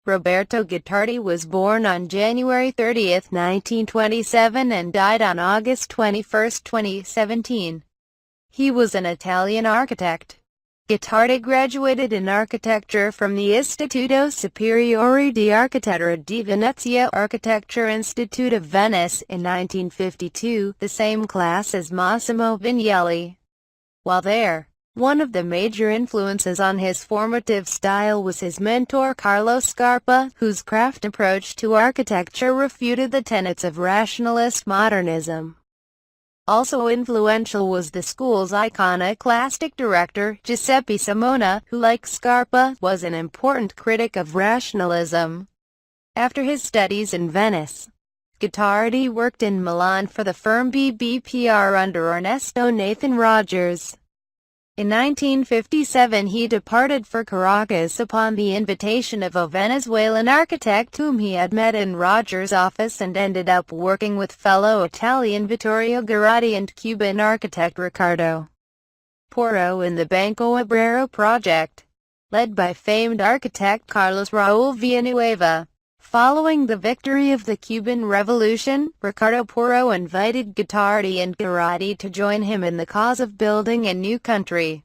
Roberto Gottardi was born on January 30, 1927 and died on August 21, 2017. He was an Italian architect. Gottardi graduated in architecture from the Istituto Superiore di Architettura di Venezia Architecture Institute of Venice in 1952, the same class as Massimo Vignelli. While there, one of the major influences on his formative style was his mentor Carlo Scarpa, whose craft approach to architecture refuted the tenets of rationalist modernism. Also influential was the school's iconoclastic director, Giuseppe Simona, who, like Scarpa, was an important critic of rationalism. After his studies in Venice, Gottardi worked in Milan for the firm BBPR under Ernesto Nathan Rogers. In 1957 he departed for Caracas upon the invitation of a Venezuelan architect whom he had met in Rogers' office, and ended up working with fellow Italian Vittorio Gottardi and Cuban architect Riccardo Porro in the Banco Obrero project, led by famed architect Carlos Raúl Villanueva. Following the victory of the Cuban Revolution, Riccardo Porro invited Gottardi and Gottardi to join him in the cause of building a new country.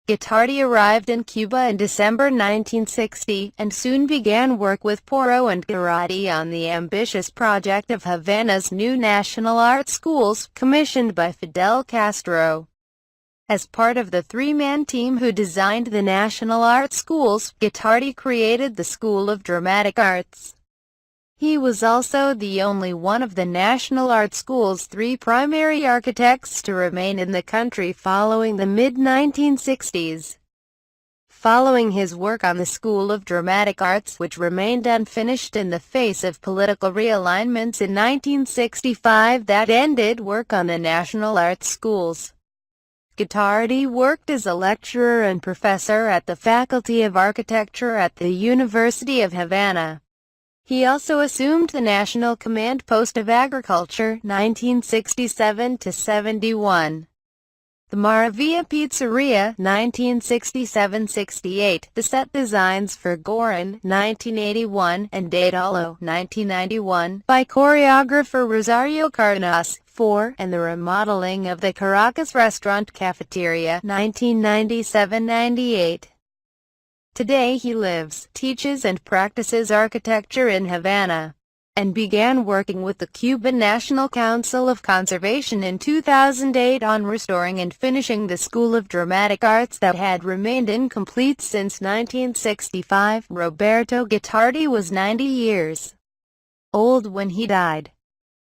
Gottardi arrived in Cuba in December 1960, and soon began work with Porro and Gottardi on the ambitious project of Havana's new National Art Schools, commissioned by Fidel Castro. As part of the three-man team who designed the National Art Schools, Gottardi created the School of Dramatic Arts. He was also the only one of the National Art School's three primary architects to remain in the country following the mid-1960s. Following his work on the School of Dramatic Arts, which remained unfinished in the face of political realignments in 1965 that ended work on the National Art Schools, Gottardi worked as a lecturer and professor at the Faculty of Architecture at the University of Havana. He also assumed the National Command Post of Agriculture, 1967–71. The Maravilla Pizzeria, 1967–68, the set designs for Gorin, 1981, and Daedalo, 1991, by choreographer Rosario Cardenas, 4, and the remodeling of the Caracas restaurant cafeteria, 1997–98. Today he lives, teaches and practices architecture in Havana, and began working with the Cuban National Council of Conservation in 2008 on restoring and finishing the School of Dramatic Arts that had remained incomplete since 1965. Roberto Gottardi was 90 years old when he died.